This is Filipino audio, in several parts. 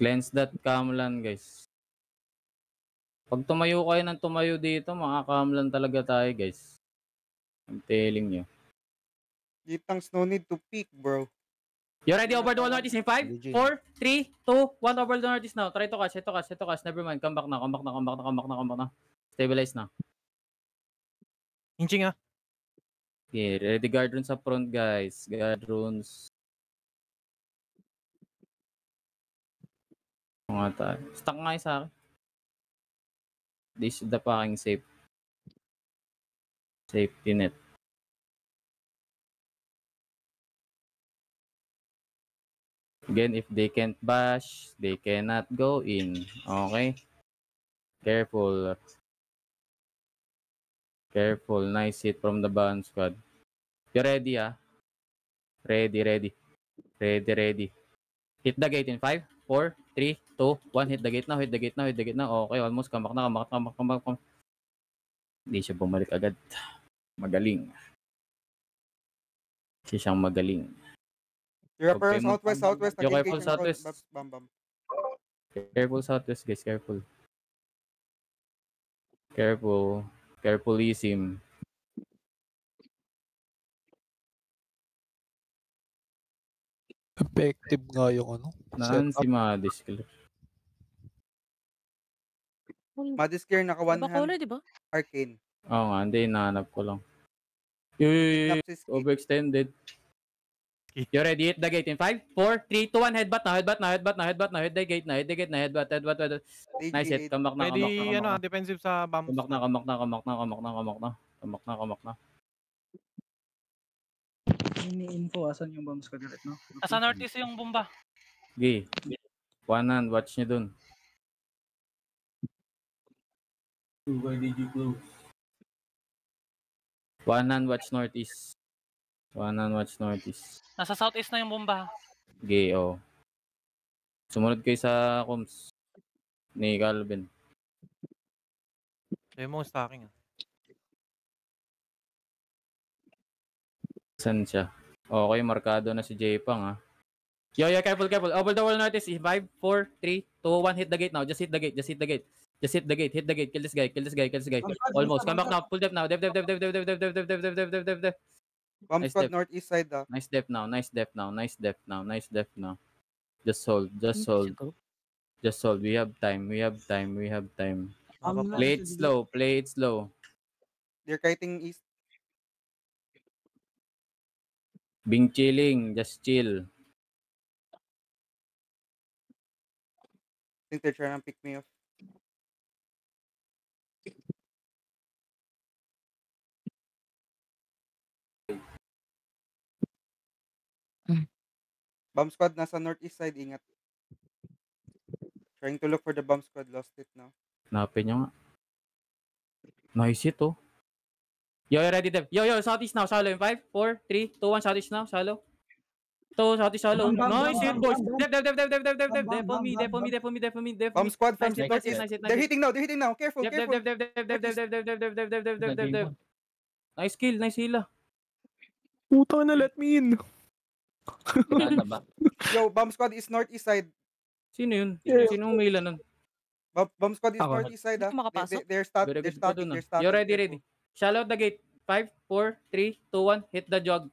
Cleanse that Kamlan, guys. Pag tumayo kayo ng tumayo dito, makakamlan talaga tayo, guys. I'm telling you. Gitangs no need to peek, bro. You ready over the wall notice in 5, 4, 3, 2, 1 over the notice now. Try to catch. Never mind. Come back na. Stabilize na. Inching ah. Okay, ready guard runes sa front, guys. Guard runes. Mga tayo. Stuck nga sa akin. This is the fucking safety net. Again, if they can't bash, they cannot go in. Okay? Careful. Nice hit from the Baron squad. You ready, ah? Ready. Hit the gate in 5, 4, 3, 2, 1. Hit the gate now. Okay, almost. Come back. Hindi siya bumalik agad. Magaling. Siyang magaling. Rapper, southwest. Yo, careful southwest. Bam. Careful southwest, guys. Careful Isim. Effective nga yung ano. Naan si Madis? Madis Clear, naka one hand. Diba? Arcane. Oo nga, hindi. Nahanap ko lang. Uy, overextended. You ready? Hit the gate in 5, 4, 3, 2, 1. Headbutt na. Hit the gate na. Headbutt. Nice hit. Come back na. Ready, defensive sa bomb. Come back na. Ini-info, asan yung bombs ka direct, no? Asa northeast yung bomba. Okay. One hand, watch nyo dun. Why did you close? One hand, watch northeast. Nasa southeast na yung bomba. Okay, oh. Sumunod kayo sa comms ni Calvin. Sayo mo stacking ah. Saan siya? Okay, markado na si J-Pang, ha. Yo, careful. Over the wall notice. 5, 4, 3, 2, 1. Hit the gate now. Just hit the gate. Hit the gate. Kill this guy. Almost. Come back now. Pull depth now. Depth. Bomb squad northeast side, ah. Nice depth now. Just hold. We have time. Play it slow. They're kiting east. Being chilling. Just chill. I think they're trying to pick me off. Bomb squad nasa northeast side, ingat. Trying to look for the bomb squad, lost it now. Napin nyo nga. Nice hit, oh. Yo, ready, Dev. Yo, southeast now. Shallow in 5, 4, 3, 2, 1. Southeast now. Shallow. Southeast shallow. Nice hit, boys. Dev. Def on me. Bomb squad from northeast. They're hitting now. Careful. Dev. Nice kill. Nice heal. Puta na, let me in. Yo, bomb squad is northeast side. Sino yun? Sino umila nun? Bomb squad is northeast side, ah. They're starting. You're ready. Shallow the gate. 5, 4, 3, 2, 1. Hit the jug.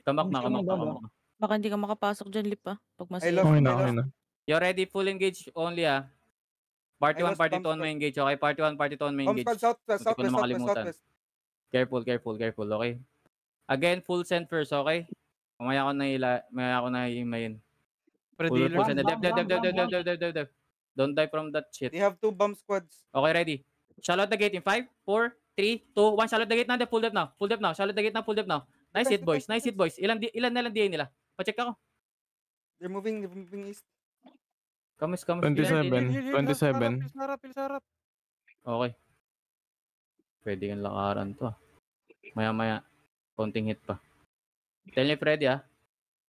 Come back na. Baka hindi ka makapasok dyan, Lip, ah. Pag I lost. You're ready, full engage only, ah. Party 1 on main engage, okay? Party 1 on main engage. Bomb squad southwest. Careful, okay? Again, full send first, okay? Mamaya ako na himayin. Full send. Dev. Don't die from that shit. They have 2 bomb squads. Okay, ready. Shallow the gate in 5, 4, 3, 2, 1. Shallow the gate na. Pull depth now. Shallow the gate na. Pull depth now. Nice hit, boys. Ilan na lang DA nila? Pacheck ako. They're moving east. Kamis. 27. Pilsarap. Okay. Pwede kang lakaran to, ah. Maya. Konting hit pa. Tell me, Freddy, ah.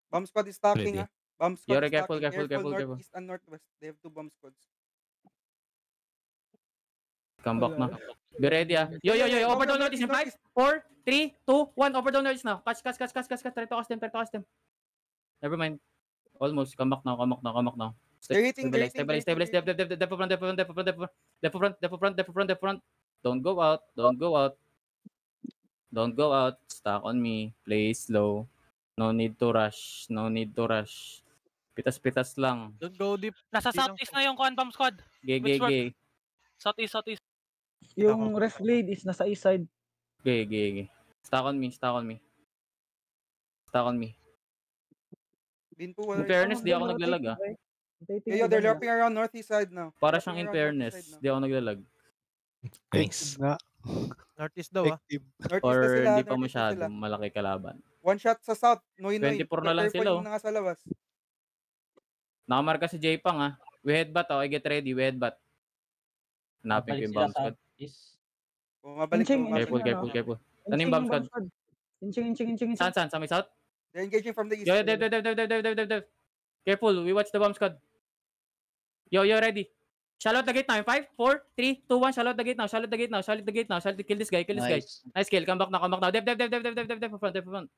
Bomb squad is stacking, ah. Bomb squad is careful. Northeast and northwest. They have 2 bomb squads. Come back na. Be ready, ah. Yo. Over down notice in 5, 4, 3, 2, 1. Over down notice now. Catch. Try to cast them. Never mind. Almost. Come back now. They're hitting, they're Stabilize. hitting, they're hitting. Depo front. Don't go out. Stuck on me. Play slow. No need to rush. Pitas-pitas lang. Don't go deep. Nasa Di lang southeast po. na yung Kuan Bomb Squad. Gay. Southeast. Yung ref blade is nasa east side. Gay. Stuck on me. Bin po, In fairness, di ako naglalag Yeah, they're lapping around northeast side now. Para Lapping siyang in around fairness, northeast side di ako naglalag. Thanks. Nga. Northeast daw ah. Effective. now. Northeast Or na sila, di pa northeast na masyado sila. malaki kalaban. One shot sa south, Noy. 24 na lang Careful sila, yung nasa labas. Nakamarka si J-Pang We headbutt I get ready, we headbutt. Hanapin ko yung bomb squad. Bumabalik Inching, po. Careful. Ano yung bomb squad? Inching. Saan? Sa may south? They're engaging from the east. Yo, dev. Careful, we watch the bomb squad. Yo, ready. Shallow the gate now. 5, 4, 3, 2, 1. Shallow the gate now. Kill this guy. Nice kill. Come back now. Dev. Front.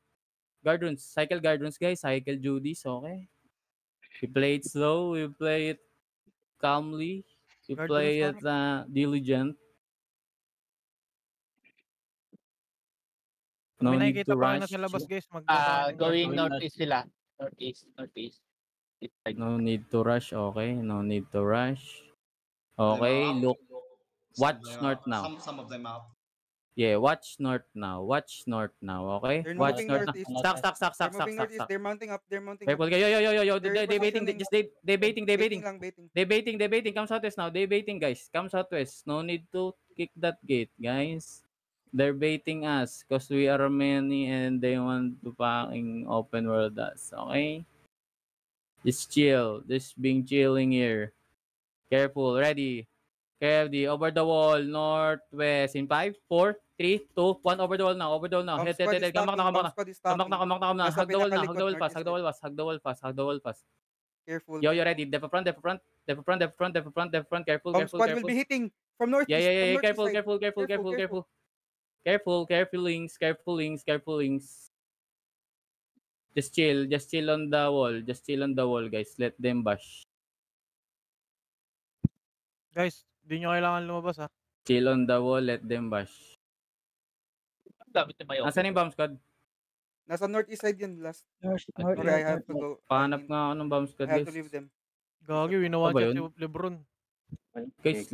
Guard runes. Cycle guard runes, guys. Cycle Judy's. Okay. We play it slow. We play it calmly. We Guard play runes it diligent. No May need nakikita to pa kayo na rush. sa labas guys. Going northeast sila. Northeast. No need to rush. Okay. No need to rush. Okay. Look. Watch north now. Some of them out. Yeah, watch north now. Okay? They're Watch moving north now. northeast. Stack. They're moving northeast. They're mounting up. Careful. Yo. They're They baiting. positioning. Just they baiting. Baiting. They baiting. Come southwest now. They baiting, guys. Come southwest. No need to kick that gate, guys. They're baiting us because we are many and they want to fucking open world us. Okay? Just chill. Just being chilling here. Careful. Ready. Over the wall. Northwest. In 5, 4, 3, 2, 1. Over the wall now. Head. Come back. Hug the wall fast. Careful. Yo, ready. Depth front. Careful. Bomb squad will be hitting from northeast. Yeah. From northeast side. Careful, links. Just chill on the wall. Guys. Let them bash. Guys, di nyo kailangan lumabas ah. Chill on the wall, let them bash. Nasaan yung bomb squad? Nasa northeast side yan last. North. Okay, I have to go. Pahanap nga ako ng bomb squad, I have guys. to leave them. Gagi, winawan ba siya yun? si Lebron. Guys,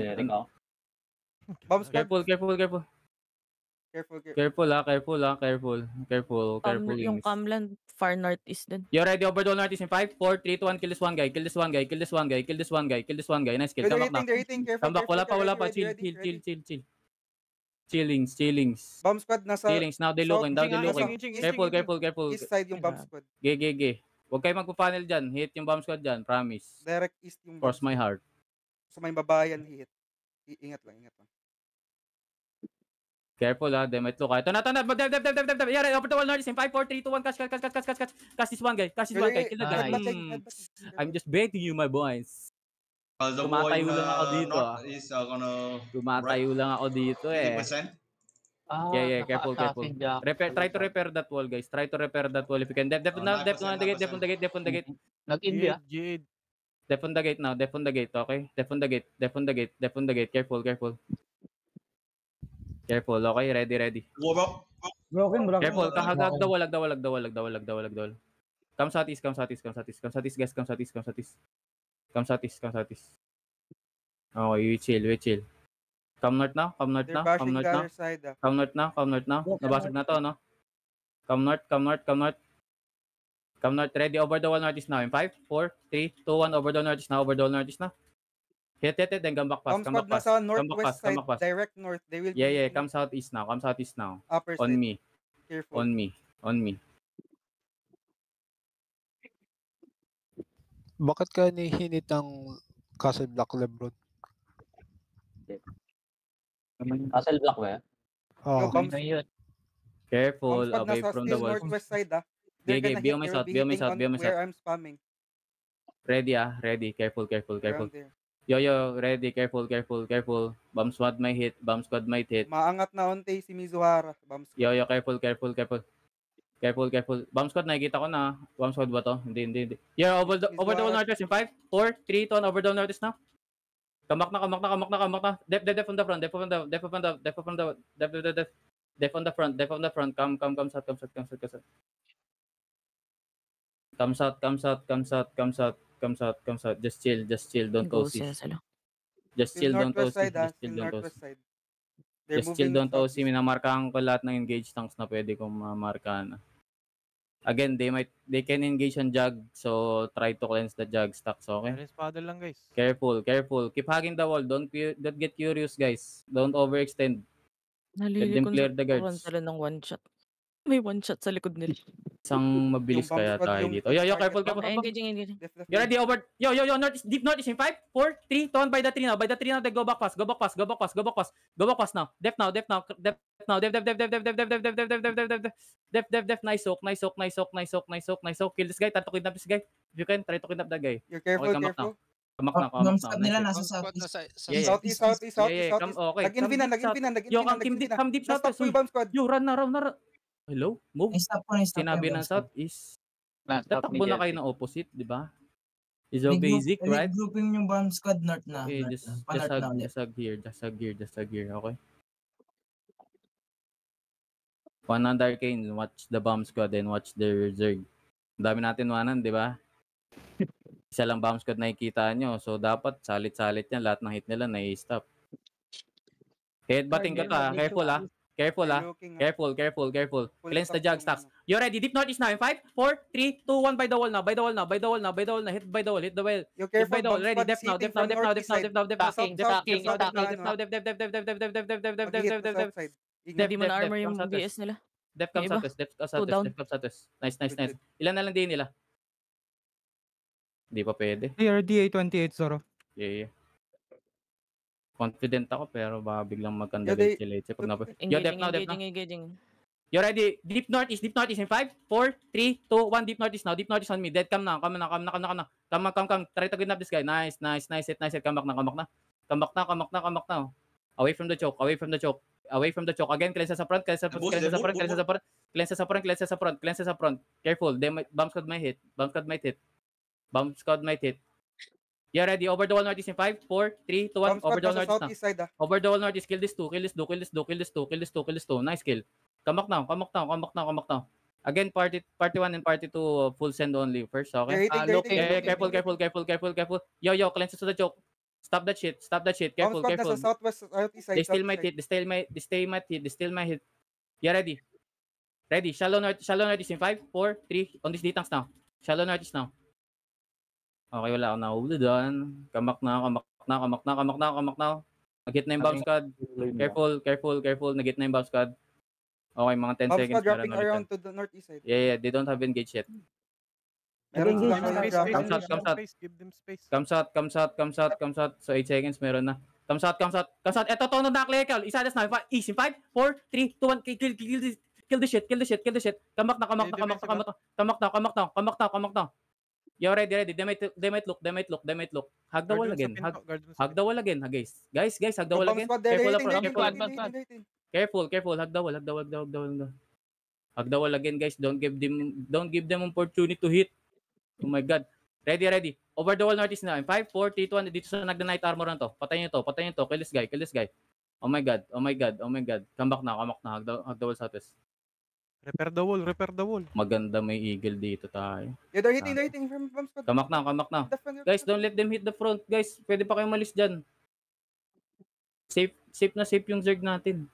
Bomb squad. careful. Careful. Yung Links. Camland, far northeast din. You ready? Over the northeast in 5, 4, 3, 2, 1. Kill this one guy. Nice kill. Come back now. They're hitting. Careful. Come back. Wala pa. Ready. Chill. Chillings. Bomb squad nasa Now they looking. Inching. Careful. east side yung bomb squad. Gay. Huwag kayo magpo-funnel dyan. Hit yung bomb squad dyan. Promise. Direct east yung bomb Cross my squad. heart. Sa may babayan hit. Ingat lang. Careful they might look. Ito na. Dev. Yeah, over the wall northeast in 5, 4, 3, 2, 1. Catch. Catch this one guy. Kill the guy. I'm just baiting you, my boys. Tumatayo lang ako dito. Is gonna Tumatayo lang ako dito 50%. Yeah, careful. Try to repair that wall, guys. Try to repair that wall if you can. Dep on the gate. Nag-India. Jade. Dep on the gate now. Okay? Dep on the gate. Careful. Okay? Ready. Broken. Careful. Hag the wall. Come southeast, guys. Come southeast. Okay, we chill. Come north now. They're bashing the other side. Come north now. Nabasag na to, no? Come north. Ready. Over the wall northeast now. In 5, 4, 3, 2, 1. Over the wall northeast now. Hit. Then come back Bomb fast. squad nasa northwest side. Direct north. They will Yeah. Come southeast now. Upper On side. me. Careful. On me. Bakit ka nihinit ang Castle Black Lebron? Castle Block ba yan? Oh, Bomb Careful. squad Away nasa from the still wall. northwest side. Be They're on my south. hitting on where I'm spamming. Ready. Careful. Around there. Yo, ready. Careful. Bomb squad might hit. Maangat na onte si Mizuhara. Bomb squad. Yo, careful. Careful, careful. Bomb squad, nakikita ko na. Bomb squad ba to? Hindi. Yeah, over the wall northeast in 5, 4, 3, 2, over the wall northeast now. Kamak na. Def on the front, def on the front. Come south. Just chill, don't OC. Just chill, don't OC. Just chill, don't OC. Minamarkahan ko lahat ng engage tanks na pwede kong mamarkahan. Again, they can engage on jug, so try to cleanse the jug stacks, okay? Paddle lang, guys. Careful. Keep hugging the wall. Don't get curious, guys. Don't overextend. Let them clear the guards. Ng one shot. May one shot sa likod nila. Isang mabilis kaya tayo dito. Yo, careful. Engaging. You're ready, over. Yo, deep northeast in 5, 4, 3, 2, 1, by the tree now, they go back fast now. Def now. Def. Nice soak. Kill this guy, try to kidnap this guy. If you can, try to kidnap that guy. You're careful, Okay, careful. Kamak na. nila nasa southeast. Southeast. Okay. Nag-infinan. Yo, come deep south. Full bomb squad. Yo, run na. Hello? Move. Na-stop Sinabi ng south is tatakbo na kayo ng opposite, di ba? Is so May basic, right? Grouping yung bomb squad north na. Okay, north just na. Pa-north na ulit. hug here, okay? One on Arcane, watch the bomb squad and watch the Zerg. Dami natin wanan, di ba? Isa lang bomb squad nakikita nyo, so dapat salit-salit yan, lahat ng hit nila na-stop. Headbutting ka ta, careful. Cleanse the jug stacks. You ready? Deep northeast now in 5, 4, 3, 2, 1 by the wall now. Hit by the wall. You're careful. Ready, def now. Hindi mo na armor yung BS nila. Def comes southwest. Nice. Ilan na lang din nila? Hindi pa pwede. RDA 28 Zoro. Yeah. Confident ako pero baka biglang magkanda-late pag napag. Yo, def now. Engaging. You ready? Deep northeast in 5, 4, 3, 2, 1, deep northeast now. Deep northeast on me. Dead, come na. Come. Try to kidnap this guy. Nice. Hit. Come back na. Away from the choke. Again, cleanse sa front. Cleanse sa front. Careful. Bomb squad might hit. Yeah, ready. Over the wall northeast in 5, 4, 3, 2, 1. Over the wall northeast now. Over the wall northeast. Kill this two. Nice kill. Come back now. Again, party 1 and party 2 full send only first, okay? Careful. Yo, cleanse to the choke. Stop that shit. Careful. They still might hit. Yeah, ready. Shallow northeast in 5, 4, 3. On this D-tanks now. Shallow northeast now. Okay, wala ako nahuli doon. Kamak na. Nag-hit na yung bomb squad. Careful. Nag-hit na yung bomb squad. Okay, mga 10 Bomb seconds. squad dropping around to the northeast side. Yeah, they don't have engage yet. Meron silang Give them space. Comes out. So 8 seconds, meron na. Comes out. Eto, tono na clerical. Isadas na. Easy. 5, 4, 3, 2, 1. Kill the shit. Kamak na. Yo, ready. They might look. Hug the wall again. Hug the wall again, guys. Guys, hug the wall again. Careful. Hug the wall. Hug the wall again, guys. Don't give them opportunity to hit. Oh my god. Ready. Over the wall northeast na. 5, 4, 3, 2, 1. Dito sa nagda-night armor na to. Patayin nyo to. Kill this guy. Oh my god. Come back na. Hug the wall southwest. Repair the wall. Maganda may eagle dito tayo. Yeah, they're hitting from bomb squad. Kamak na. Guys, don't let them hit the front. Guys, pwede pa kayong malis dyan. Safe yung Zerg natin.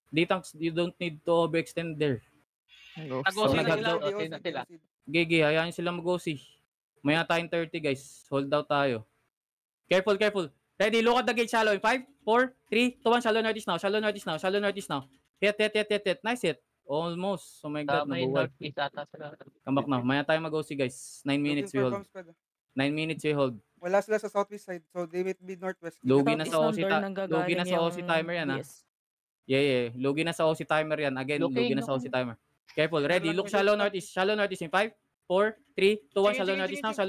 D-tanks, you don't need to overextend there. Nag-OC na sila. Gigi, hayaan sila mag-OC. Maya tayong 30, guys. Hold out tayo. Careful. Ready, look at the gate shallow. 5, 4, 3, 2, 1. Shallow northeast now. Hit. Nice hit. Almost. Oh my god, nabuwag. Come back now. Maya tayo mag-OC, guys. 9 minutes we hold. 9 minutes we hold. Wala sila sa southwest side, so they might be northwest. Lugi na sa OC timer yan, ha? Yeah. Lugi na sa OC timer yan. Again, lugi na sa OC timer. Careful. Ready. Look shallow northeast in 5, 4, 3, 2, 1. Shallow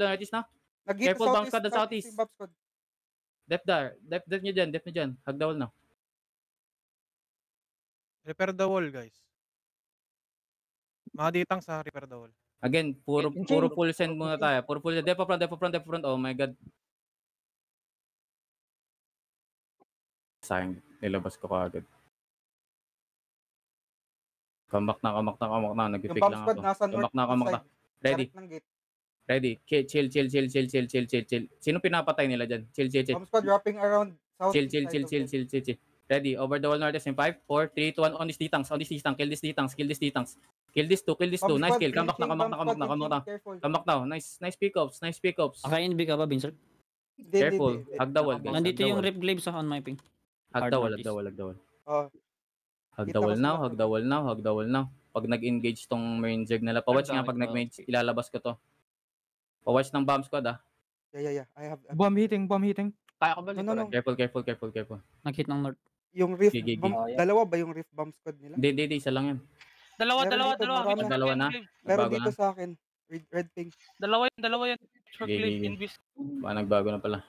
northeast now. Careful, bomb squad the southeast. Def nyo dyan. Hug the wall now. Repair the wall, guys. Mga ditang sa repair the wall. Again, puro full send muna tayo. Puro full send. Depo front. Oh my god. Sayang, nilabas ko kaagad. Kamak na. Nag-pick Yung bomb lang squad ako. nasa north Kamak na. side. Ready. Direct ng gate. Ready. Chill. Sino pinapatay nila dyan? Chill. Bomb squad wrapping around south Chill. side of gate. Ready. Over the wall northeast in 5, 4, 3, 2, 1. On this D-tanks. Kill this D-tanks. Kill this two. Bomb Nice squad, kill. Kamak inching, bomb squad, na. inching, careful. Kamak na. Nice pickups. Naka-NB ka ba, Vincent? Careful. Hug the wall, guys. Nandito yung rip glaive sa on my ping. Hug the wall. Oh, Hug Kita the wall ko now. Hug the wall now. Pag nag-engage tong marine jig nila. Pawatch nga pag nag-engage. Ilalabas ko to. Pawatch ng bomb squad ah. yeah. I have Bomb hitting. Kaya ko ba? No. Careful. Nag-hit ng north. Yung rift Gigi. bomb, dalawa ba yung rift bomb squad nila? Hindi. Isa lang yan. Dalawa. Dalawa na. Meron Bago dito na. sa akin. Red pink. Dalawa yan. Short Gigi. clip, invis. Nagbago na pala.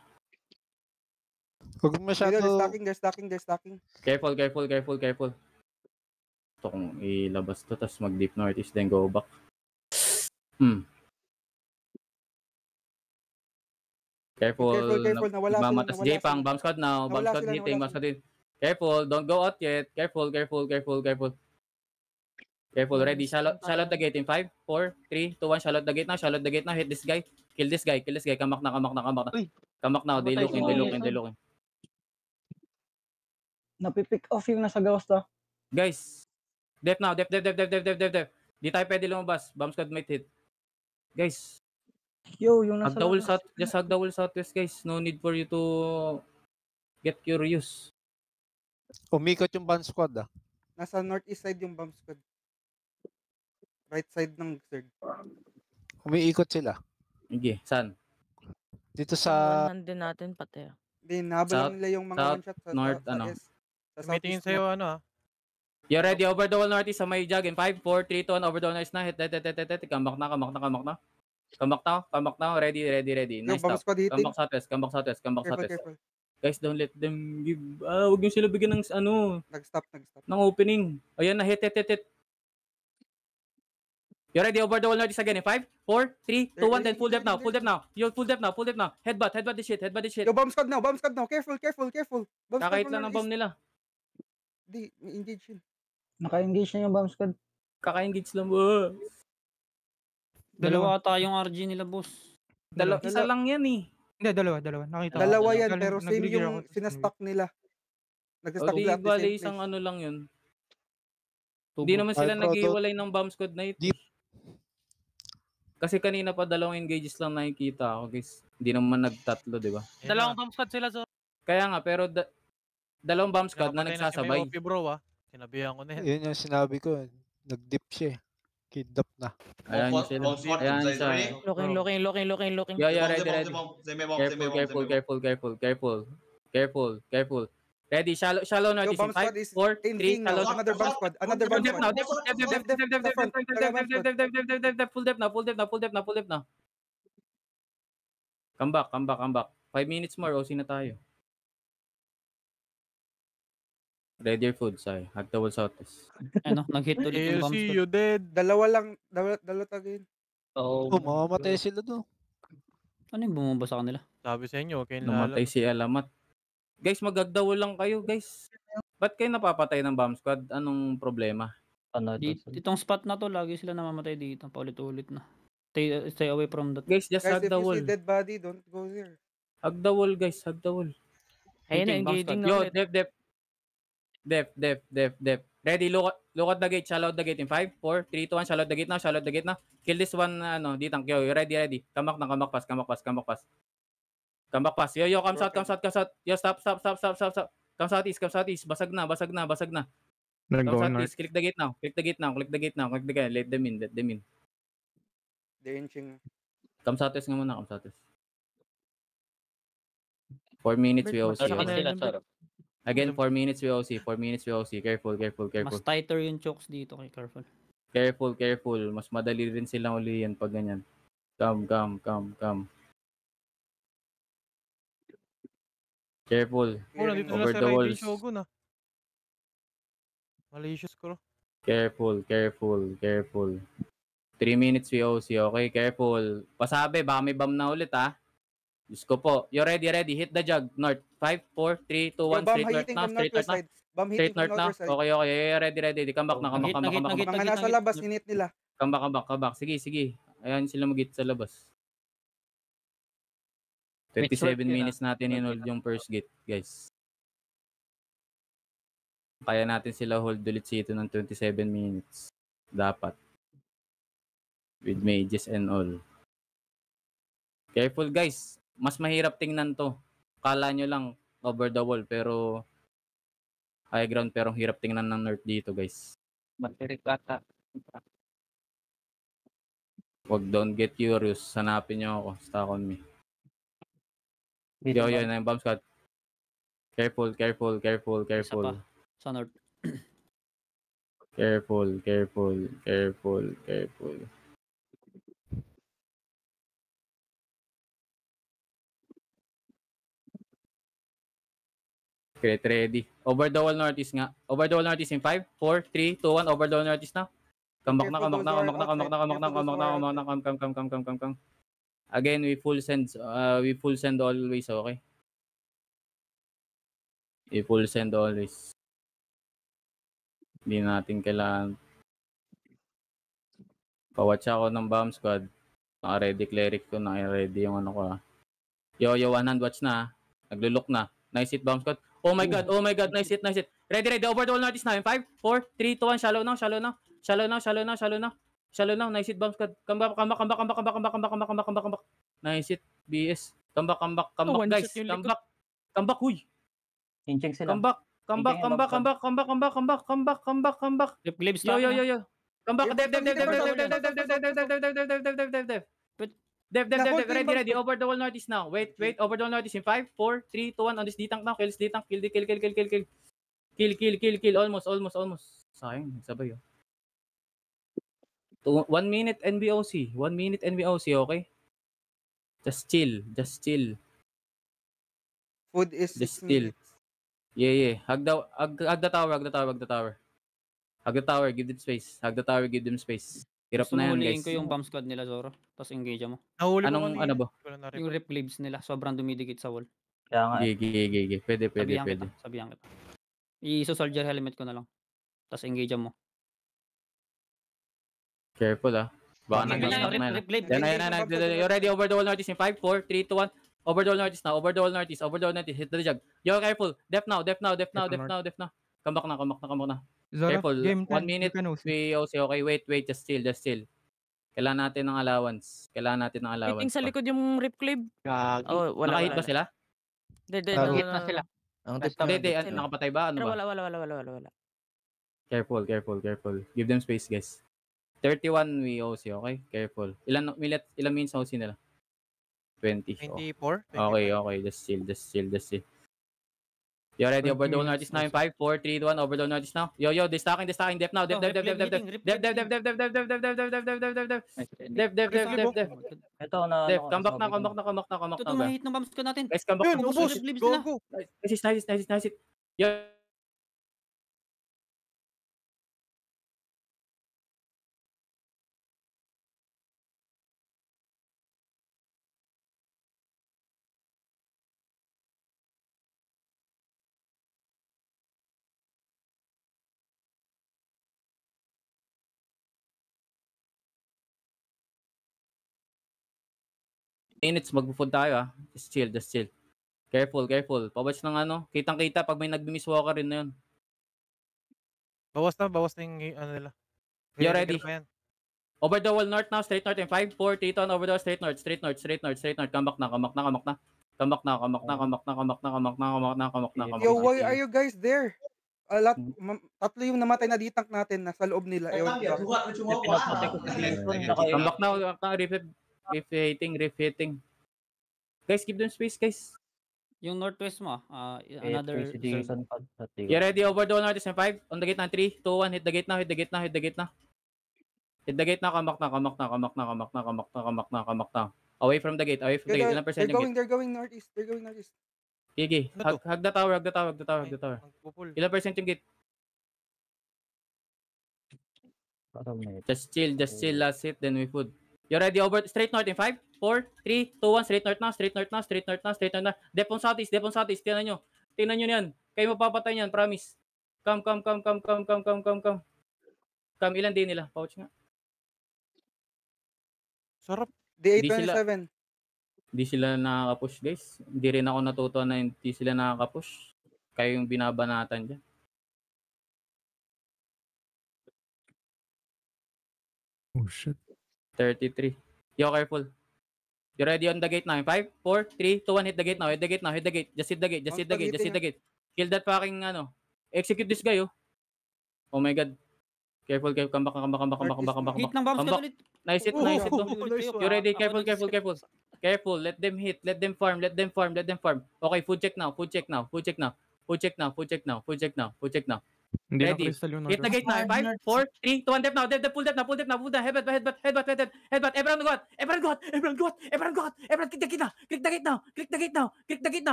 Huwag masyado. They're stacking. Careful. Ito kung ilabas to, tapos mag-deep northeast, then go back. Careful. Nawala sila, Mamatas J-Pang, bomb squad now. Bomb Nawala squad sila, hitting, nawala bomb squad hitting. Careful, don't go out yet. Careful. Ready, shallow the gate in 5, 4, 3, 2, 1. Shallow the gate now. Hit this guy. Kill this guy. Kamak na. Kamak now. They looking. Napipick off yung nasa ghost ah. Guys, def now. Def. Di tayo pwede lumabas. Bomb squad might hit. Guys, Yo, yung nasa just hug the wall southwest, guys. No need for you to get curious. Umikot yung bomb squad ah. Nasa northeast side yung bomb squad. Right side ng third. Umiikot sila. Sige, saan? Dito sa Nandun natin pati. Hindi, nahabol nila yung mga south, one shot sa north, sa ano? S. Sa May tingin southeast sa'yo north. ano ah. You ready? Over the wall northeast sa may jog in 5, 4, 3, 2, 1. Over the wall northeast na. Hit. Kamak na. Ready. Yung Nice bomb stop. squad hitting. Comeback southwest. Careful. Guys, don't let them give. Huwag nyo sila bigyan ng Nag-stop. ng opening. Ayan na, hit. You ready? Over the wall northeast again in 5, 4, 3, 2, 1. Then full depth now. You're full depth now. Headbutt this shit. Yo, bomb squad now. Careful. Bomb squad Kakahit from lang ng northeast. bomb nila. Di, engage yun. Naka-engage na yung bomb squad. Kaka-engage lang. Dalawa tayong RG nila, boss. Isa lang yan eh. Hindi, dalawa. Nakita ko. Dalawa yan, Galing- pero same nag-trigger yung ako. sinastock nila. O Nag-stock di nila at the bali same isang place. ano lang yun. Hindi naman sila Ay, bro, nag-iwalay ng bomb squad na ito. Deep. Kasi kanina pa 2 engages lang nakikita ako, guys. Hindi naman nagtatlo, di ba? Dalawang bomb squad sila, so. Kaya nga, pero 2 bomb squad na Pinapatay nagsasabay. Si May OP bro ah. Sinabihan ko na yan. Yun yung sinabi ko. Nag-dip siya eh. Kidnap na. Ayan yun sila. Ayan siya. Looking. Yeah, ready. Careful. Ready, shallow north Yo, is in bomb 5, squad is 4, 3, in shallow. Another bomb squad. Full depth now. Come back. 5 minutes more, OC na tayo. Ready your food, Sai. Hug the wall southwest. Ano, nag-hit ulit yung bomb ALC, squad. you dead. Dalawa tagay. Oh, Mamamatay sila doon. Ano yung bumaba sa kanila? Sabi sa inyo, okay na Namatay si Alamat. Guys, magagdaw lang kayo, guys. Ba't kayo napapatay ng bomb squad? Anong problema? Itong spot na to, lagi sila namamatay dito. Paulit-ulit na. Stay away from that. Guys, just Guys, hug if the you wall. see dead body, don't go there. Hug the wall, guys. Hug the wall. Ayun na, Hitting, bomb engaging squad. na Yo, ulit. Def. Ready, look at the gate. Shallow the gate in 5, 4, 3, 2, 1. Shallow the gate now. Kill this one, ditang. Yo, ready. Come pass. Yo, come south. Yo, stop. Come southeast. Basag na. Come southeast. Click the gate now. Let them in. They're inching. Come southeast nga muna. 4 minutes we OC. Again, 4 minutes we OC. Careful. Mas tighter yung chokes dito, kay careful. Careful. Mas madali rin silang ulihin pag ganyan. Come. Careful. Oh, nandito Over na si the Raiden walls. Shogun ah. Malicious ko. Careful, careful, careful. 3 minutes VOC, okay? Careful. Pasabi, baka may bomb na ulit, ha? Diyos ko po. You ready, ready. Hit the jug. North. 5, 4, 3, 2, 1. Yo, bomb Straight north hitting na. from Straight north northwest na. side. Bomb Straight hitting from north na. northwest side. Okay, okay. Ready, ready. Come back na, come back, come back, come back, come back. Mga nasa labas, hinit nila. Come back, come back, come back. Sige, sige. Ayan sila mag-hit sa labas. 27 minutes natin in-hold yung first gate, guys. Kaya natin sila hold ulit dito ng 27 minutes. Dapat. With mages and all. Careful, guys. Mas mahirap tingnan to. Kala nyo lang over the wall, pero high ground, pero hirap tingnan ng north dito, guys. Matirik ata. Wag, don't get curious. Hanapin nyo ako. Stuck on me. Yo, yun na yung bomb squad. Careful, careful, careful, careful. Isa pa. Sa north. Careful, careful, careful, careful. Okay, ready. Over the wall northeast nga. Over the wall northeast in 5, 4, 3, 2, 1. Over the wall northeast na. Come back na, come back na, come back na, come back na, come back na, come back na, come back na, come. Again, we full send always, okay? We full send always. Hindi natin kailangan. Pawatch ako ng bomb squad. Naka-ready cleric ko, naka-ready yung ano ko. Yo, one hand watch na. Naglulook na. Nice hit bomb squad. Oh my god, nice hit, nice hit. Ready, ready, over the wall northeast na. 5, 4, 3, 2, 1, shallow now. Shallow now, nice hit bomb squad. Come back. Nice hit, BS. Come back, guys. Come back, huy. Inching sila. Come back. Flip glibs Yo. Come back, Dev. Ready. Over the wall northeast now. Wait. Over the wall northeast in 5, 4, 3, 2, 1. On this D-tank now. Kill. Kill. Almost. Sayang, sabay. 1 minute NBOC. 1 minute NBOC, okay? Just chill. Food is Just 6 still. minutes. Yeah. Hug the tower. Hug the tower, give them space. Hirap Gusto na mo yan, huliin guys. ko yung bomb squad nila, Zoro. Tapos engage mo. Nahuli ko Anong, kanina. ano ba? Hindi ko na na-record. Yung rip glibs nila. Sobrang dumidikit sa wall. Kaya nga. Gigi. Pwede. Sabihan kita. I-soldier helmet ko na lang. Tapos engage mo. Careful, ah. Baka Okay, nag-start na yan. Rip glib. Yan. You're ready, over the wall northeast in 5, 4, 3, 2, 1. Over the wall northeast now. Over the wall northeast. Hit the jug. Yo, careful. Def now. Come back na. Zoro, Careful. game 1 10. minute. We also, okay. Wait. Just chill. Kailangan natin ng allowance. Waiting sa likod yung rip clip. Oh, wala. Nakahit ba sila? Hindi, Hit na sila. Ang test na. Hindi. Nakapatay ba? Ano Pero ba? wala. Careful. Give them space, guys. 31 we OC, okay? Careful. Ilan minutes OC nila? 20. 24? Okay. Just chill. You ready? Over the wall northeast now in 5, 4, 3, 2, 1. Over the wall northeast now. Yo. Destacking. Def now. Def. Ito na. Def, come back na. Ito mahit ng bomb squad natin. Guys, come back. Yun, ubos. Go. Nice. Yo. Minutes, mag-food tayo, ah. Just chill. Careful. Pabats ng ano. Kitang-kita pag may nag-miss walker rin na yun. Bawas na yung ano nila. You ready? Pa yan. Over the wall north now, straight north in 5, 4, 3, 2, 1. Over the wall, straight north. Come back na. Yo, why are you guys there? Tatlo yung namatay na D-tank natin nasa loob nila. Ewan ko ba. Come back now. Refitting. Guys, give them space, guys. Yung northwest mo, another... You ready? Over the wall northeast in 5. On the gate na 3, 2, 1. Hit the gate na. Hit the gate na. Come back na. Away from the gate. Ilan percent yung gate? They're going northeast. Gigi. Hug the tower. Magpupul. Ilan percent yung gate? Just chill, last hit, then we food. You ready over straight north in 5, 4, 3, 2, 1, straight north now, straight north now, straight north now, straight north now. Dep on southeast, tingnan nyo. Tingnan nyo yan. Kayo mapapatay niyan, promise. Come. Come, ilan din nila? Pouch nga. Sarap. D827. Hindi sila nakaka-push, guys. Hindi rin ako natuto na hindi sila nakaka-push. Kayo yung binabanatan dyan. Oh, shit. 33. Yo, careful. You ready on the gate now? 5, 4, 3, 2, 1, hit the gate now. Hit the gate. Just hit the gate. Kill that fucking, execute this guy, oh. Oh my god. Careful. Come back. Gate ng bombs ka ulit. Nice hit. You ready? Careful. Let them hit. Let them farm. Okay, food check now. Hindi na Ready. crystal yung Hit the gate now. 5, 4, 3, 2, 1, dep now. Pull that now. Headbutt. Everyone go. Click the gate now.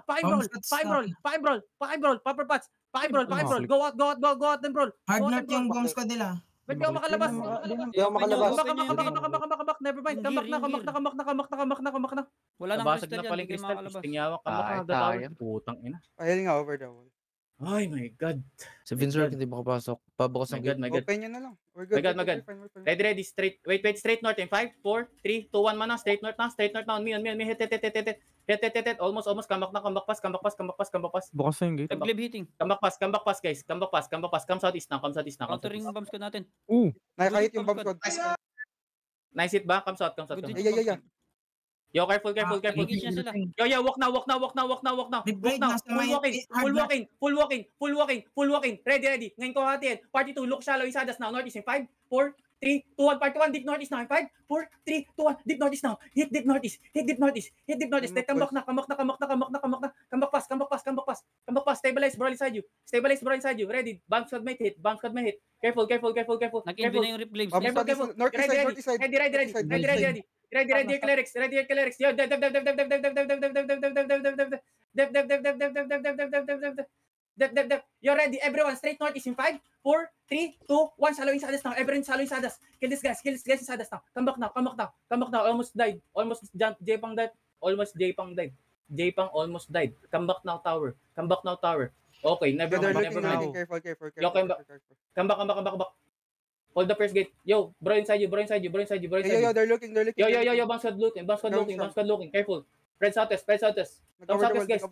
Pack and roll. Proper patch. Pack and roll. Go out then roll. Hard north yung bomb squad nila. Ba't di ako makalabas? Come back. Never mind. Come back na. Wala nang Nabasag crystal na yan. pala yung Hindi kayo crystal. makakalabas. Tingyawa ka. Putang ina. Pahil nga over the wall. Ay my god. Si Vincent hindi makapasok. Pabukas ng gate. My god. Open nyo na lang. We're good. My god. We're fine. Ready. Straight. Wait. Straight north in 5, 4, 3, 2, 1 mana. Straight north now. Me. Hit. Almost. Come back pass. Bukas na yung gate. Glib hitting. Come back pass, guys. Come southeast now. Countering yung bombs ka natin. Nakakahit yung bomb squad. Nice hit ba? Come south. Yeah. Yo, careful. Engage na sila. Yo, walk now. Full walking. Ready. Ngayon ko hatiin. Party 2, look shallow isadas now. Northeast in 5, 4, 3, 2, 1. Party 1, deep northeast now in 5, 4, 3, 2, 1. Deep northeast now. Hit deep northeast. Come back na. Come back pass. Stabilize, bro inside you. Ready. Bomb squad may hit. Careful. Nag-invi na yung rip glaives. Careful. North side. Ready, clerics. Yo, dep. You're ready, everyone. Straight north is in 5, 4, 3, 2, 1. Shallow inside us now. Everyone shallow inside us. Kill this guys inside us now. Come back now. Almost died. J-Pang almost died. Come back now, tower. Okay, never mind. Careful. Yo, come back. Hold the first gate. Yo, bro inside you. Yo, they're looking. Yo, bounce squad looking. Careful. Spread southwest. Come southwest, guys.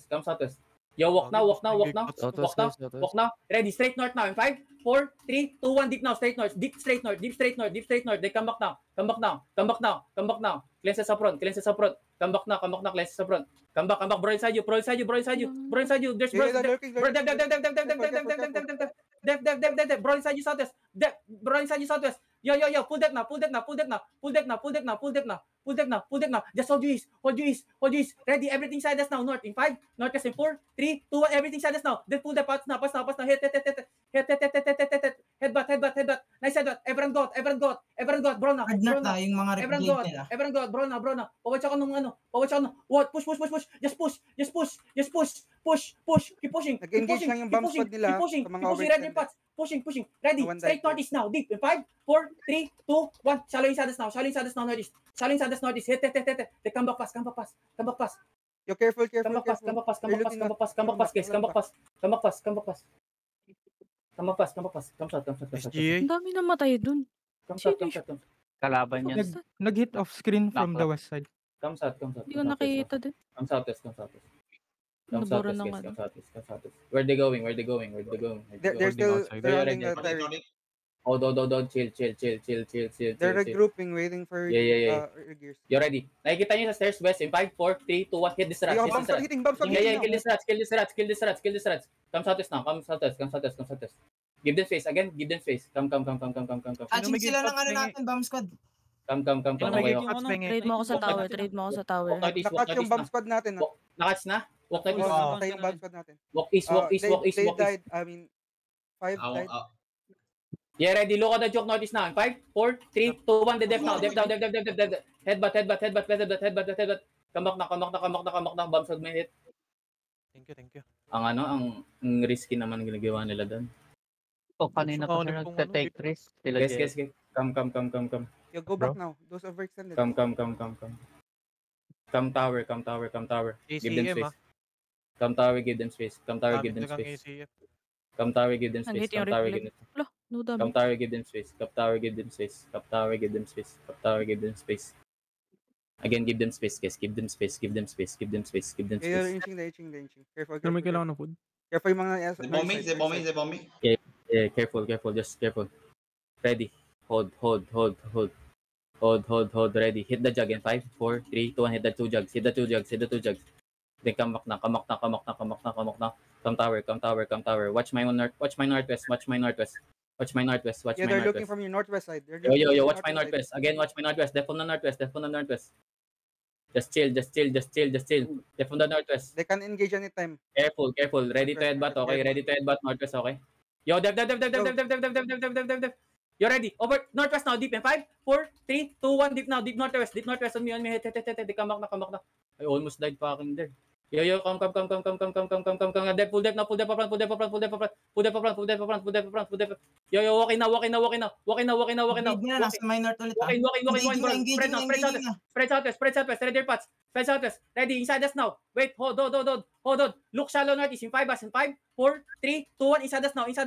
Come southwest. Yo, walk now. Ready, straight north now in 5, 4, 3, 2, 1. Deep now, straight north. Deep straight north. They come back now. Cleanses up front. Come back now, cleanses up front. Come back, bro inside you. There's bro. Dep. Bro inside you southwest. Yo. Pull that now. Just hold you east. Ready, everything side us now. North in 5, north in 4, 3, 2, 1. Everything side us now. Then pull the pass now. Hit. Headbutt. Nice headbutt. Everyone got. Bro na. Hard north na yung mga rip glaives nila. Everyone got. Bro na. Pawatch ako nung What? Push. Just push. Keep pushing. Nag-engage lang yung bomb squad nila sa mga Ready, Pats. Pushing. Ready. Straight northeast now. Deep in 5, 4, 3, 2, 1. Shallow inside us now. Northeast. Hit. They come back pass. Yo, careful. Come back pass, guys. Come back pass. Come south. SGA. Ang dami namatay dun. Come south. Kalaban yan. Nag-hit off screen from the west side. Come south. Hindi ko nakikita din. Come southwest. Nabura na nga. Come southwest. Where they going? They're still surrounding the turret. Oh, don't chill. They're regrouping, waiting for Yeah. gears. You ready? Nakikita niyo sa stairs west in 5, 4, 3, 2, 1. Hit this rat. Yo, bomb squad hitting. Yeah, kill this rats. Come southwest. Give them space again. Come. Touching sila ng natin, bomb squad. Come. Okay. Trade mo ako sa tower. Nakatch yung bomb squad natin. Nakatch na? Walk northeast. Nakatch yung bomb squad natin. Walk east. They died. I mean, 5 died. Yeah, ready. Look at the joke northeast now. 5, 4, 3, 2, 1. The depth now. Headbutt. Come back na. Bomb squad may hit. Thank you. Ang risky naman ginagawa nila doon. Oh, kanina pa sila nagte-take risk. Sila Guys, Jay. guys, guys. Come. Yo, go back now. Those overextended. Come. Come tower. Give them ACM space. Come tower, give them space. Come tower, give them space. ACM. Come tower, give them space. Nag-hit yung Come tower, reflect. give them space. Wala, no Come damage. tower, give them space. Come tower, give them space. Come tower, give them space. Come tower, give them space. Again, give them space, guys. Give them space. Give them space. Give them space. Give them Yeah, space. inching. Careful. Pero may kailangan ng food. Careful yung mga... They bomb me. Yeah, careful. Just careful. Ready. Hold. Ready. Hit the jug in 5, 4, 3, 2, 1. Hit the 2 jugs. Hit the 2 jugs. Then come back na. Come tower. Watch my northwest. Yeah, they're looking from your northwest side. Yo, watch my northwest. Again, watch my northwest. Def on the northwest. Just chill. Def on the northwest. They can engage anytime. Careful. Ready to headbutt, okay? Ready to headbutt northwest, okay? Yo, def. You're ready. Over northwest now, deep in 5, 4, 3, 2, 1, deep now, deep northwest on me. Hit. Come back na. I almost died fucking there. Yo, come. Def, pull def front. Yo, walking now. Engage na, nasa minor ulit. Walking. Spread southwest. Ready your pots. Spread southwest. Ready, inside us now. Wait, hold on. Look shallow northeast in 5 as in 5, 4, 3, 2, 1. Inside us now. Hit.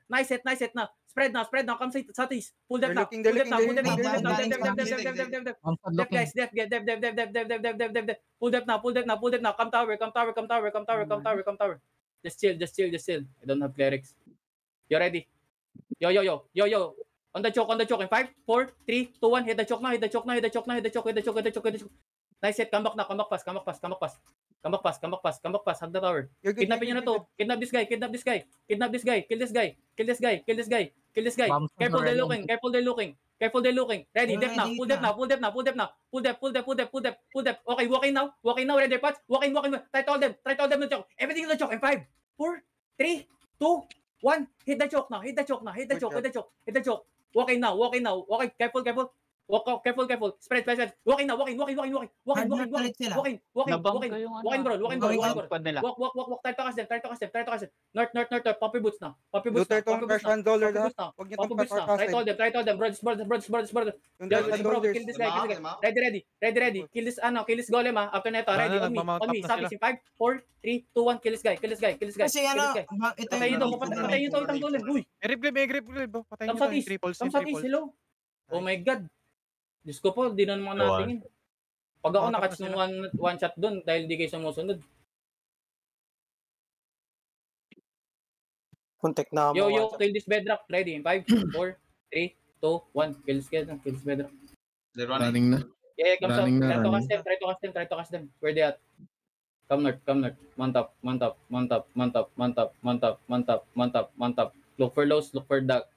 Nice hit now. Spread now. Come southeast. Pull def now. They're looking. Def, guys. Def. Pull def now. Come tower. Just chill. I don't have clerics. You ready? Yo. On the choke in 5, 4, 3, 2, 1. Hit the choke now. Nice hit. Come back pass. Come back pass. Hug the tower. Kidnapin nyo na to. Kidnap this guy. Kill this guy. Careful they're looking. Ready, def now. Pull def. Okay, walking now. Ready, pots. Walking. Try to hold them. The choke. Everything in the choke in 5, 4, 3, 2, 1. Hit the choke now. Hit the choke. Walking now. Okay, careful. Walk, careful. Spread. Walking now. Walking, bro. Walk. Try to cast them. North. Poppy boots now. Luther tong crash $1 ha. Huwag niyo tong Try to hold them. Brothers. Kill this guy. Ready. Kill this golem ha. After neto, ready. On me. Sabi si 5, 4, 3, 2, 1. Kill this guy. Kasi ito Patayin ito. Itang golem. Uy. May grip. Patayin nyo yung triples. Come sa hello. Oh my God. Diyos ko po, di naman natingin. Pag ako nakatch ng one shot doon dahil di kayo sumusunod. Puntik na Yo, kill this bedrock. Ready? 5, 4, 3, 2, 1. Kill this bedrock. They're running na. Yeah, come sa. Try to cast them. Where they at? Come north. Mount up. Look for lows. Look for daga.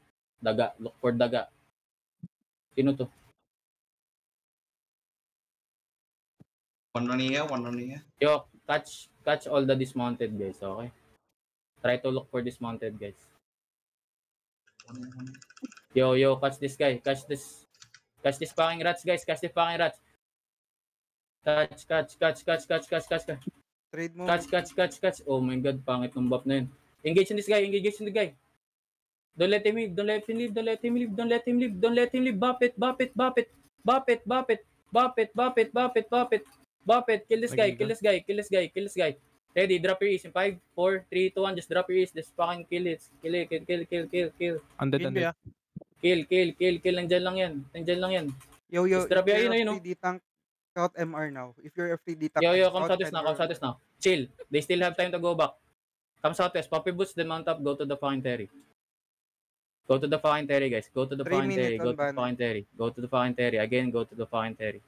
Sino to? One running here. Yo, catch all the dismounted guys, okay? Try to look for dismounted guys. Yo, catch this guy. Catch this fucking rats, guys. Catch. Trade mo. Catch. Oh my God, pangit ng buff na yun. Engage in this guy. Don't let him leave. Bop it. Kill this guy. Ready, drop your ease in 5, 4, 3, 2, 1. Just drop your ease. Just fucking kill it. Kill. Undead. Kill. Nandyan lang yan. Yo, Just drop your ease, no? FTD tank, shout MR now. If you're FTD tank, Yo, come southwest now. Chill. They still have time to go back. Come southwest. Poppy boots, then mount up. Go to the fucking Terry. Guys. Go to the fucking Terry. Again, go to the fucking Terry.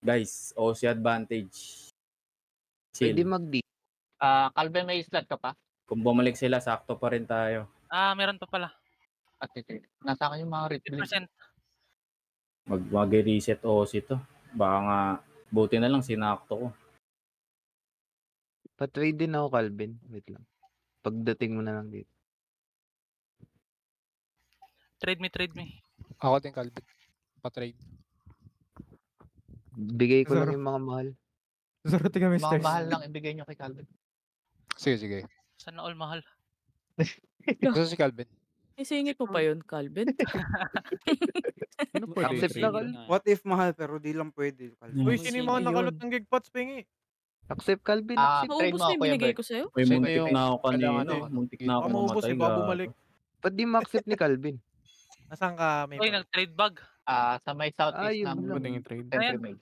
Guys, OC advantage. Chill. Pwede mag-D. Calvin, may slot ka pa? Kung bumalik sila, sakto pa rin tayo. Meron pa pala. Okay. Nasa akin yung mga replay. 10%. Mag-reset OC to. Baka nga, buti na lang sinakto ko. Pa-trade din ako, Calvin. Wait lang. Pagdating mo na lang dito. Trade me. Ako din, Calvin. Pa-trade. Bigay ko lang yung mga mahal. Zoro, tingnan mo yung Mga stairs. mahal lang ibigay nyo kay Calvin. Sige. Sana all mahal. Gusto si Calvin. Isingit mo pa yun, Calvin? Accept na, Cal. What if mahal pero di lang pwede. Uy, sino yung mga nakalot ng gigpots, Pingi? Accept, Calvin. Naubos na yung binigay ko sa'yo? Uy, Sino muntik yung na ako kanina. kailangan Muntik na ako Maubos mamatay. eh, baka bumalik. Ba't di ma-accept ni Calvin? Nasaan ka, may Uy, nag-trade bag. Sa may southeast yun ng lang. Pwedeng i-trade. Central Maze.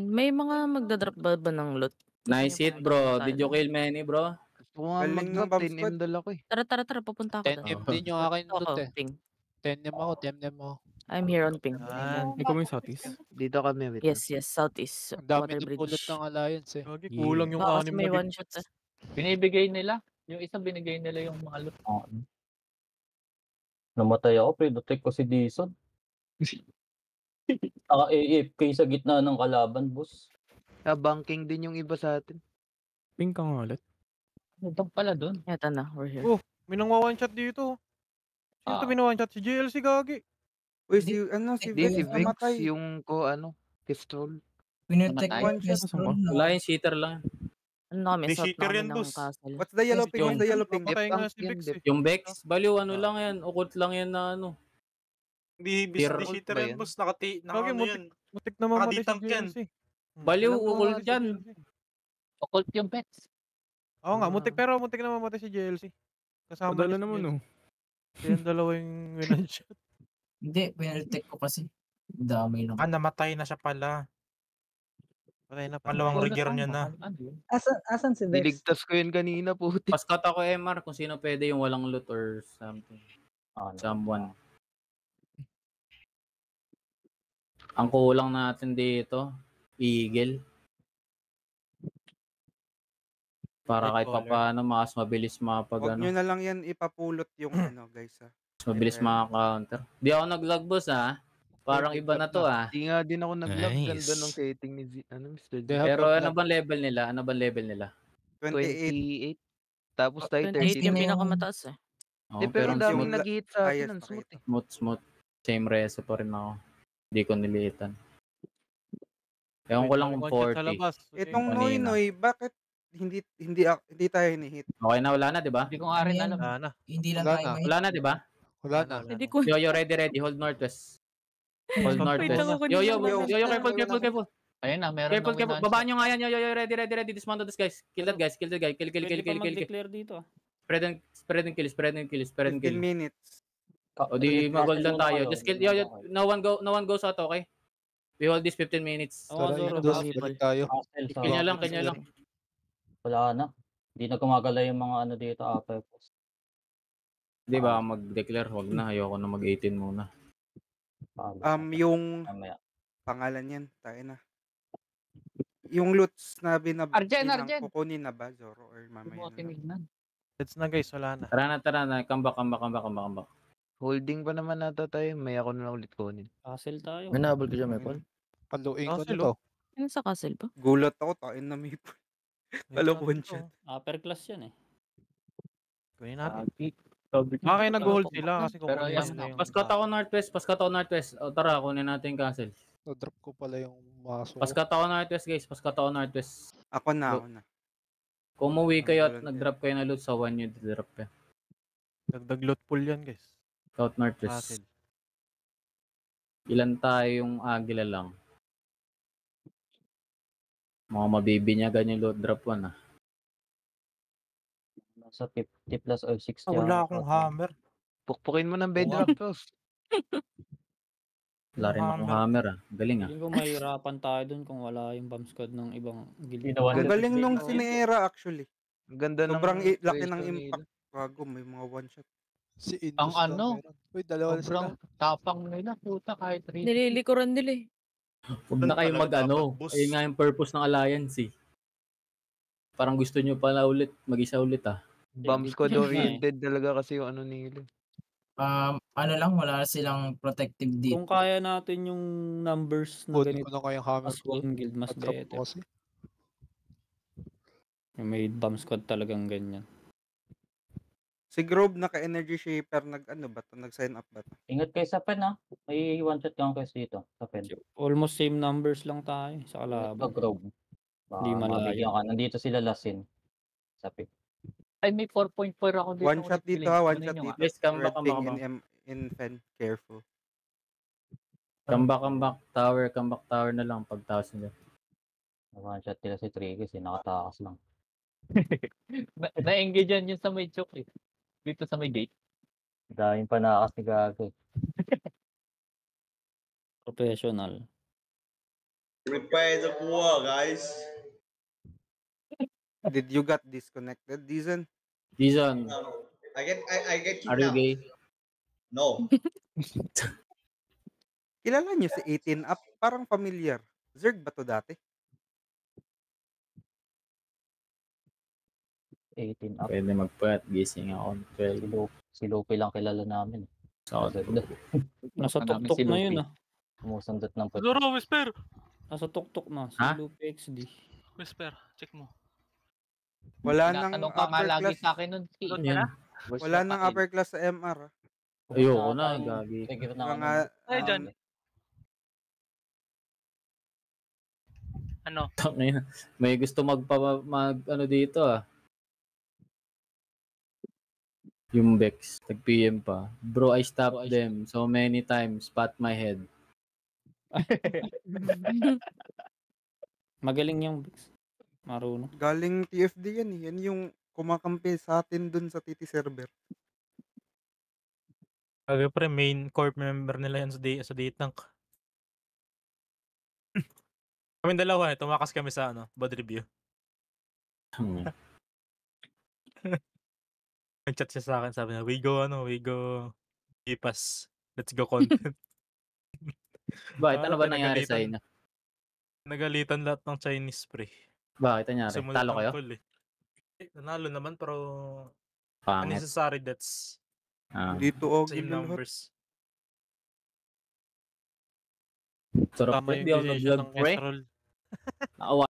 May mga magdadrop ba ng loot? Nice hit, bro. Did you kill many, bro? Gusto ko nga Galing ng mag-drop, bomb 10M dala ko eh. Tara, papunta ako 10M din yung akin Ako, loot eh. ping. 10M ako, 10M ako. I'm here on ping. Ikaw mo yung Southeast. Dito kami, wait. Yes, southeast. Ang dami Water ng Bridge. pulot ng Alliance eh. Gagi, kulang yung Baka kasi anim may na one shot gigpots. Binibigay nila. Yung isa binigay nila yung mga loot. Namatay ako, pre-detect ko si Dison. AFK sa gitna ng kalaban, boss. Banking din yung iba sa atin. Ping ka nga ulit. Ito pala doon. Eto na, we're here. Oh, may nang one shot dito. Sino to one shot? Si JLC, Gagi. Uy, si Hindi, si Vex Vex, namatay. yung pistol. Pinutek One shot. Wala yung cheater lang. Ano kami, Di south seeker namin yan, ng boss. castle. What's the yellow ping? What's the yellow ping? Patay nga si Vex eh. Yung Vex, baliw ano lang yan. Occult lang yan na ano. Hindi Tier bis cheater ba yan, yan? boss. Nakati, Gagi, ano yan. mutik na mamatay si Nakaditank yan. JLC. Baliw, Alam ko occult nga si yan. Occult yung pets. Oo nga, pero mutik na mamatay si JLC. Kasama Padala niya si naman JLC. oh. Yung dalawa yung one shot. Hindi, pinutek ko kasi. Dami lang. Namatay na siya pala. Patay na Palawang rigger niya na. Asan si Vex? Niligtas ko yun kanina, puti. Paskat ako MR kung sino pwede yung walang loot or something. Someone. Ang kulang natin dito, Eagle. Para kahit papaano mas mabilis Huwag nyo na lang yan ipapulot yung guys ha. Mas mabilis maka-counter. Di ako nag-lag boss ha. Parang iba na to ah. Di nga din ako nag-log. Ganda ng setting ni Mr. D. Pero ano bang level nila? 28. Tapos tayo 28 yung 13. pinakamataas eh. Di, pero ang daming nag-hit sa akin. Ang smooth eh. Smooth. Same reso pa rin ako. Hindi ko niliitan. Ewan ko lang kung 40. Itong Noy, bakit hindi tayo hinihit? Okay na, wala na, di ba? Hindi ko nga rin alam. Hindi lang tayo may... Wala na, di ba? Wala na. Yo, ready. Hold northwest. Hold northwest. Yo, careful. Ayun na, meron Careful. Babaan nyo nga yan. Yo, ready. Dismount on this guys. Kill that guys. Kill. Pwede pa mag-declare dito ah. Spread and kill. 15 minutes. O di mag-golden tayo. Just kill. Yo, no one goes out, okay? We hold this 15 minutes. Balik tayo. Kill nyo lang. Wala na. Hindi na gumagala yung mga ano dito, upper post. Di ba mag-declare? Huwag na. Ayoko na mag-18 muna. Yung pangalan yan, tayo na. Yung loots na Arjen. kukunin na ba, Zoro? Or mamaya na? Let's na guys, wala na. Tara na. Come back. Holding pa naman nata tayo. May ako na ulit kunin. Castle tayo. May nahabol ka dyan, Maple. Paluin ko na to. Ano sa castle ba? Gulat ako, tayo na Maple. Alam one shot. Upper class yan eh. Kunin natin. Kaya nag-hold sila kasi kung Paskat ako northwest. O tara, kunin natin yung castle. Drop ko pala yung maso. Paskat ako northwest guys. Ako na. Kung umuwi kayo at nag-drop kayo na loot sa 1 yung drop ka. Dagdag loot pool yan guys. South northwest. Ilan tayo yung agila lang. Mga mabibinyagan yung loot drop 1 ah. Sa 50 plus or 60. Wala akong hammer. Pukpukin mo ng bedrock to. Wala rin akong hammer ah. Galing ah. Hindi ko mahirapan tayo dun kung wala yung bomb squad ng ibang guild. Ang galing nung Sinera actually. Ganda ng sobrang laki ng impact. Gago, may mga one shot. Si Indus Ang ano? Uy, dalawa na sila. Sobrang tapang nila. Puta kahit rin. Nililikuran nila eh. Huwag na kayo mag-ano. Ayun nga yung purpose ng alliance eh. Parang gusto nyo pala ulit, mag-isa ulit ah. Bomb squad oriented talaga kasi yung ano nila. Ano lang, wala silang protective dito. Kung kaya natin yung numbers na Kunin ganito. ko na kayang hammer Mas one guild, mas Drop better. ko kasi. Yung may bomb squad talagang ganyan. Si Grove naka-energy shaper nag-sign up ba? Ingat kayo sa pen ha. May one shot counters dito sa pen. Almost same numbers lang tayo sa kalaban. Grove. Hindi malayo. Mabigyan ka. Nandito sila Lasin. Sa pick. Ay, may 4.4 ako dito. One shot dito, one shot dito. Guys, come back, Red come back, ping come back. in Fen. Careful. Come back tower na lang pagtaas nila. One shot nila si Trigus. Nakatakas lang. Na-engage yan yun sa may choke eh. Dito sa may gate. Daming panakas ni Gago. Professional. Prepare the war, guys. Did you got disconnected, Dizon? Dizon, I get are you kidnapped. gay? No. Kilala niyo si 18 up? Parang familiar. Zerg ba to dati? 18 up. Pwede magpuyat. Gising ako. Si Lupe lang kilala namin. Sa Nasa tuktok na yun ah. Sumusundot ng puti. Zoro, whisper! Nasa tuktok na. Si Ha? Lupe XD. Whisper, check mo. Wala nang Tinatanong ka nga upper lagi class. sa akin nun. Doon Yan. na? Wala nang upper class sa MR. Ayoko na, gagi. Mga Ay, dyan. Ano? Tangina. May gusto mag ano dito ah. Yung Bex, tag-PM pa. Bro, I stopped them so many times, pat my head. Magaling yung Bex. Marunong. galing TFD yan eh. Yan yung kumakampi sa atin dun sa TT server. Kaya pre, main corp member nila yan sa D-Tank. Kami dalawa eh, tumakas kami sa bad review. Nag-chat siya sa akin, sabi niya, we go Ipas. Let's go content. Bakit? Ano ba nangyari sa inyo? Nagalitan lahat ng Chinese pre. Bakit nangyari? Simulat Talo ng kayo? call, eh. Nanalo naman pero Pangit. unnecessary deaths. Dito og Same numbers. Sarap Tama pre, yung di ako decision nag-vlog ng pre. Estrol. Nakawa